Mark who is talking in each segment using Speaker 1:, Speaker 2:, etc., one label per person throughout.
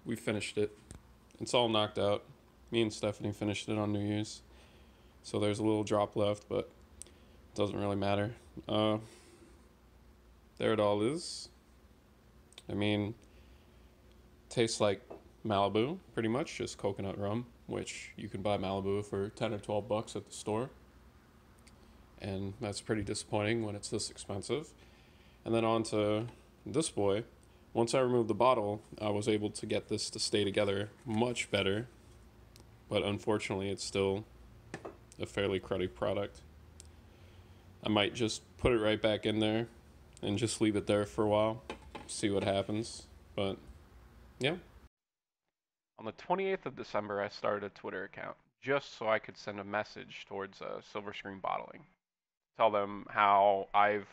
Speaker 1: we finished it. It's all knocked out. Me and Stephanie finished it on New Year's. So there's a little drop left, but it doesn't really matter. Uh, there it all is. I mean, tastes like Malibu, pretty much, just coconut rum, which you can buy Malibu for 10 or 12 bucks at the store. And that's pretty disappointing when it's this expensive. And then on to this boy. Once I removed the bottle, I was able to get this to stay together much better, but unfortunately, it's still a fairly cruddy product. I might just put it right back in there and just leave it there for a while, see what happens. But yeah.
Speaker 2: On the 28th of December, I started a Twitter account just so I could send a message towards Silver Screen Bottling. Tell them how I've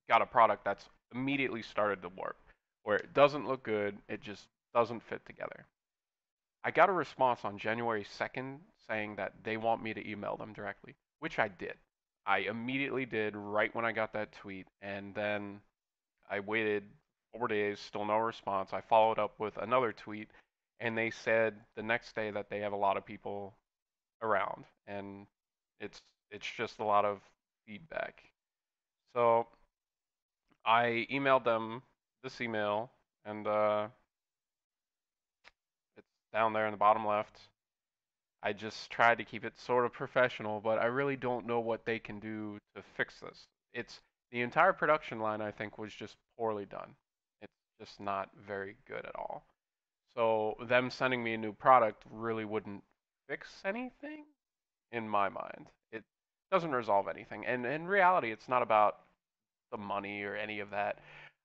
Speaker 2: got a product that's immediately started to warp, where it doesn't look good, it just doesn't fit together. I got a response on January 2nd saying that they want me to email them directly, which I did. I immediately did right when I got that tweet, and then I waited 4 days, still no response. I followed up with another tweet, and they said the next day that they have a lot of people around, and it's it's just a lot of feedback. So I emailed them this email, and it's down there in the bottom left. I just tried to keep it sort of professional, but I really don't know what they can do to fix this. It's the entire production line I think was just poorly done. It's just not very good at all. So them sending me a new product really wouldn't fix anything in my mind. It doesn't resolve anything. And in reality, it's not about the money or any of that.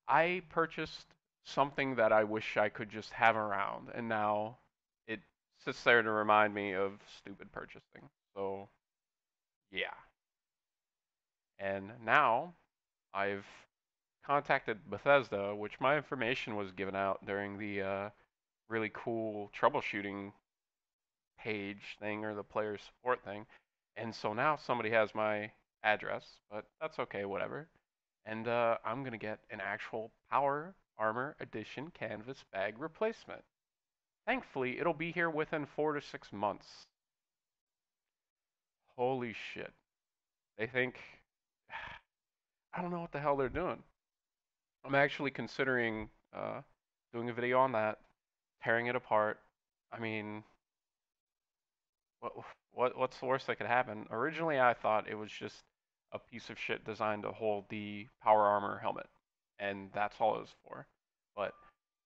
Speaker 2: I purchased something that I wish I could just have around, and now it sits there to remind me of stupid purchasing. So, yeah. And now I've contacted Bethesda, which my information was given out during the really cool troubleshooting page thing or the player support thing. And so now somebody has my address, but that's okay, whatever. And I'm gonna get an actual Power Armor Edition canvas bag replacement. Thankfully, it'll be here within 4 to 6 months. Holy shit! They think I don't know what the hell they're doing. I'm actually considering doing a video on that, tearing it apart. I mean, what what's the worst that could happen? Originally, I thought it was just a piece of shit designed to hold the power armor helmet, and that's all it was for. But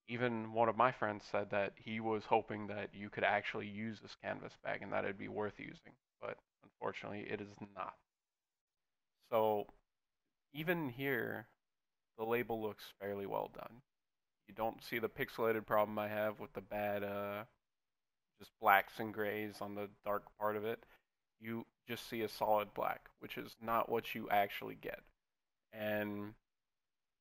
Speaker 2: even one of my friends said that he was hoping that you could actually use this canvas bag and that it'd be worth using. But unfortunately, it is not. So even here, the label looks fairly well done. You don't see the pixelated problem I have with the bad just blacks and grays on the dark part of it. You just see a solid black, which is not what you actually get. And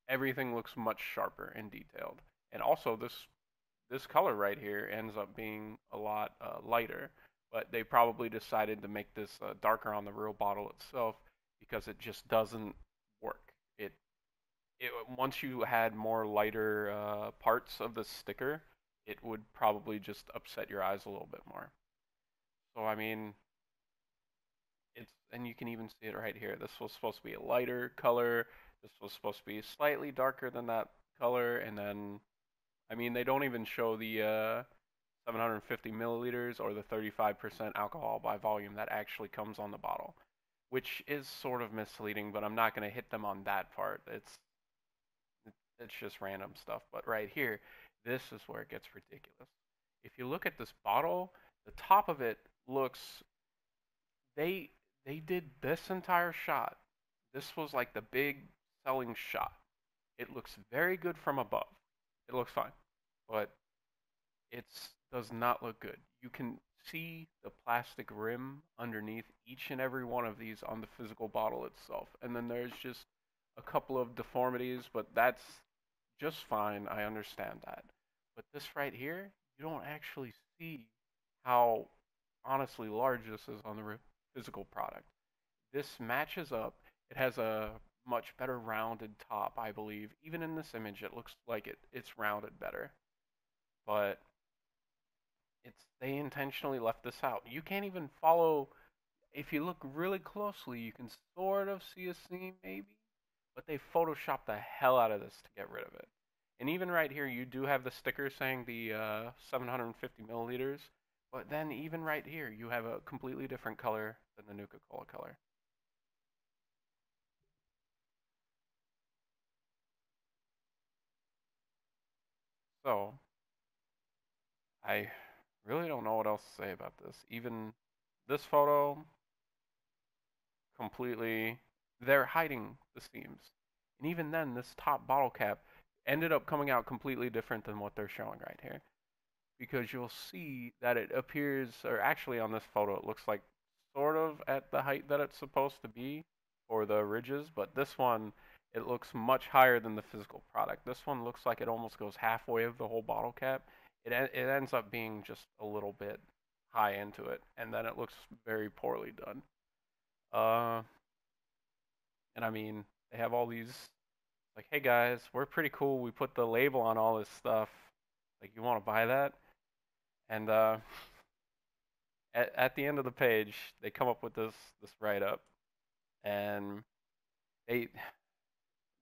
Speaker 2: everything looks much sharper and detailed. And also this color right here ends up being a lot lighter, but they probably decided to make this darker on the real bottle itself because it just doesn't work. It it once you had more lighter parts of the sticker, it would probably just upset your eyes a little bit more. So I mean, it's and you can even see it right here. This was supposed to be a lighter color. This was supposed to be slightly darker than that color, and then I mean they don't even show the 750 milliliters or the 35% alcohol by volume that actually comes on the bottle, which is sort of misleading. But I'm not going to hit them on that part. It's just random stuff. But right here, this is where it gets ridiculous. If you look at this bottle, the top of it looks they they did this entire shot. This was like the big selling shot. It looks very good from above. It looks fine, but it does not look good. You can see the plastic rim underneath each and every one of these on the physical bottle itself. And then there's just a couple of deformities, but that's just fine. I understand that. But this right here, you don't actually see how honestly large this is on the physical product. This matches up. It has a much better rounded top, I believe. Even in this image, it looks like it's rounded better. But They intentionally left this out. You can't even follow. If you look really closely, you can sort of see a seam maybe, but they photoshopped the hell out of this to get rid of it. And even right here, you do have the sticker saying the 750 milliliters, but then even right here, you have a completely different color than the Nuka-Cola color. So I really don't know what else to say about this. Even this photo, completely, they're hiding the seams. And even then, this top bottle cap ended up coming out completely different than what they're showing right here. Because you'll see that it appears, or actually on this photo, it looks like sort of at the height that it's supposed to be for the ridges, but this one, it looks much higher than the physical product. This one looks like it almost goes halfway of the whole bottle cap. It ends up being just a little bit high into it, and then it looks very poorly done. Uh, and I mean, they have all these like, hey guys, we're pretty cool. We put the label on all this stuff. Like, you want to buy that? And at the end of the page, they come up with this write up, and they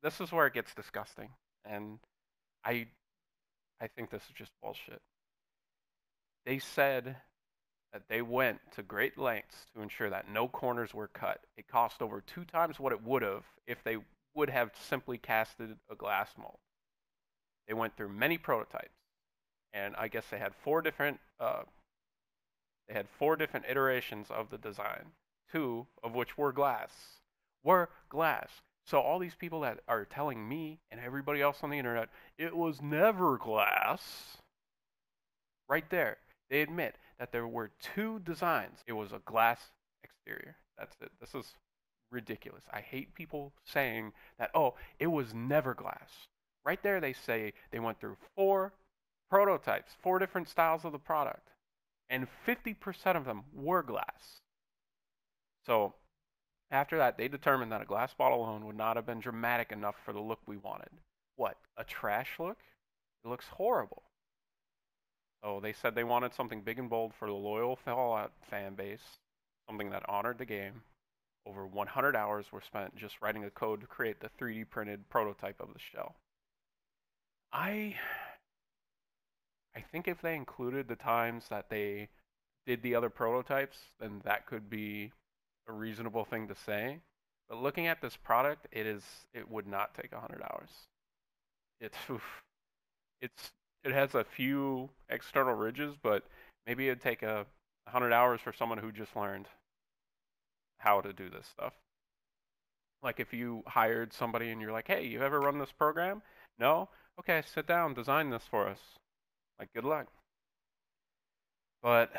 Speaker 2: this is where it gets disgusting, and I I think this is just bullshit. They said that they went to great lengths to ensure that no corners were cut. It cost over 2 times what it would have if they would have simply casted a glass mold. They went through many prototypes, and I guess they had 4 different iterations of the design, 2 of which were glass. Were glass. So all these people that are telling me and everybody else on the internet it was never glass, right there, they admit that there were 2 designs. It was a glass exterior. That's it. This is ridiculous. I hate people saying that, oh, it was never glass. Right there, they say they went through 4 prototypes, 4 different styles of the product, and 50% of them were glass. So after that, they determined that a glass bottle alone would not have been dramatic enough for the look we wanted. What, a trash look? It looks horrible. So they said they wanted something big and bold for the loyal Fallout fan base, something that honored the game. Over 100 hours were spent just writing the code to create the 3D printed prototype of the shell. I I think if they included the times that they did the other prototypes, then that could be a reasonable thing to say. But looking at this product, it would not take 100 hours. It's oof, it's it has a few external ridges, but maybe it'd take 100 hours for someone who just learned how to do this stuff. Like if you hired somebody and you're like, "Hey, you ever run this program?" No? Okay, sit down, design this for us. Like good luck. But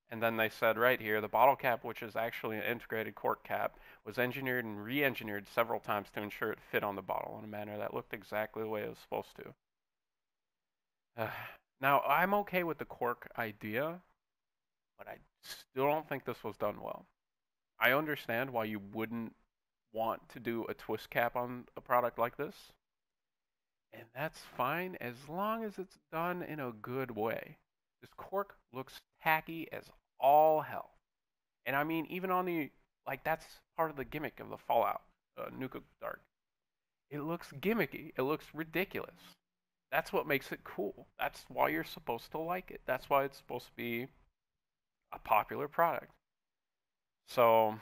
Speaker 2: and then they said right here, the bottle cap, which is actually an integrated cork cap, was engineered and re-engineered several times to ensure it fit on the bottle in a manner that looked exactly the way it was supposed to. Now, I'm okay with the cork idea, but I still don't think this was done well. I understand why you wouldn't want to do a twist cap on a product like this, and that's fine as long as it's done in a good way. This cork looks tacky as all hell. And I mean, even on the, like, that's part of the gimmick of the Fallout Nuka Dark. It looks gimmicky. It looks ridiculous. That's what makes it cool. That's why you're supposed to like it. That's why it's supposed to be a popular product. So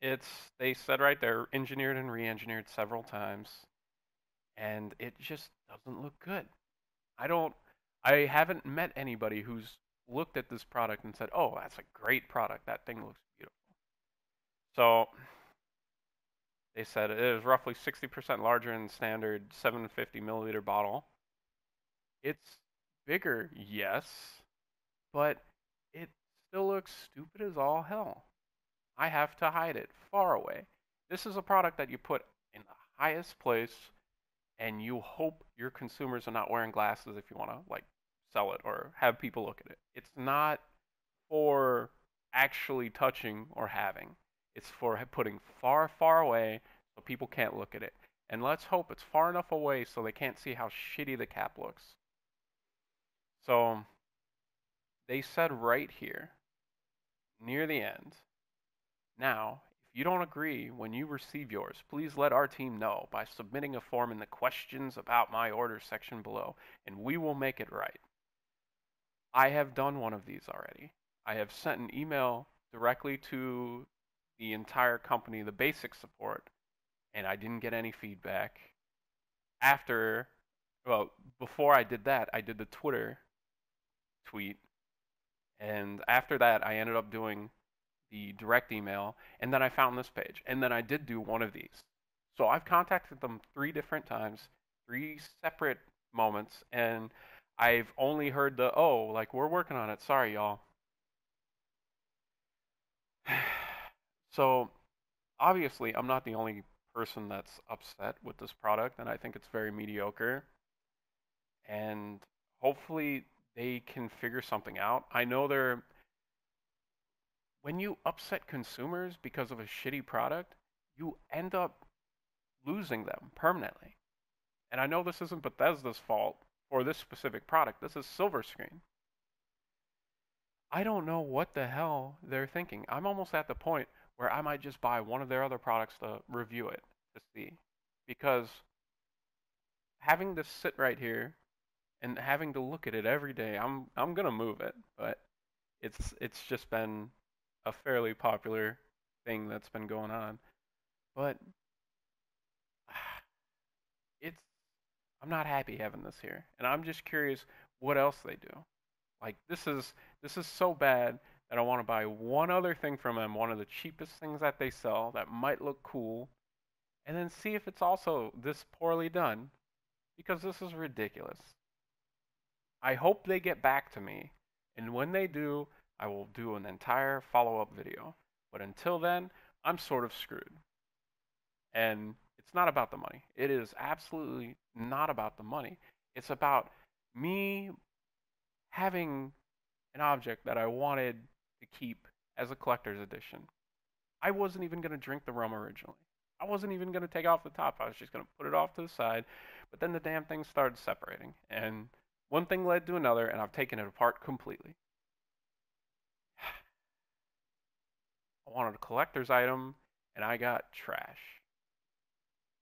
Speaker 2: it's, they said right there, engineered and re-engineered several times, and it just doesn't look good. I don't, I haven't met anybody who's looked at this product and said, "Oh, that's a great product. That thing looks beautiful." So they said it is roughly 60% larger than the standard 750 milliliter bottle. It's bigger, yes, but it still looks stupid as all hell. I have to hide it far away. This is a product that you put in the highest place, and you hope your consumers are not wearing glasses if you want to like sell it or have people look at it. It's not for actually touching or having. It's for putting far, far away so people can't look at it. And let's hope it's far enough away so they can't see how shitty the cap looks. So they said right here near the end, now, if you don't agree when you receive yours, please let our team know by submitting a form in the questions about my order section below, and we will make it right. I have done one of these already. I have sent an email directly to the entire company, the basic support, and I didn't get any feedback. After, well, before I did that, I did the Twitter tweet, and after that, I ended up doing the direct email, and then I found this page, and then I did do one of these. So I've contacted them 3 different times, 3 separate moments, and I've only heard the, oh, like, we're working on it. Sorry, y'all. So obviously, I'm not the only person that's upset with this product, and I think it's very mediocre. And hopefully, they can figure something out. I know they're when you upset consumers because of a shitty product, you end up losing them permanently. And I know this isn't Bethesda's fault for this specific product. This is Silver Screen. I don't know what the hell they're thinking. I'm almost at the point where I might just buy one of their other products to review it to see. Because having this sit right here and having to look at it every day, I'm gonna move it, but it's just been a fairly popular thing that's been going on. But it's I'm not happy having this here, and I'm just curious what else they do. Like this is so bad that I want to buy one other thing from them, one of the cheapest things that they sell that might look cool, and then see if it's also this poorly done because this is ridiculous. I hope they get back to me, and when they do, I will do an entire follow-up video. But until then, I'm sort of screwed. And it's not about the money. It is absolutely not about the money. It's about me having an object that I wanted to keep as a collector's edition. I wasn't even going to drink the rum originally. I wasn't even going to take off the top. I was just going to put it off to the side. But then the damn thing started separating. And one thing led to another, and I've taken it apart completely. I wanted a collector's item, and I got trash.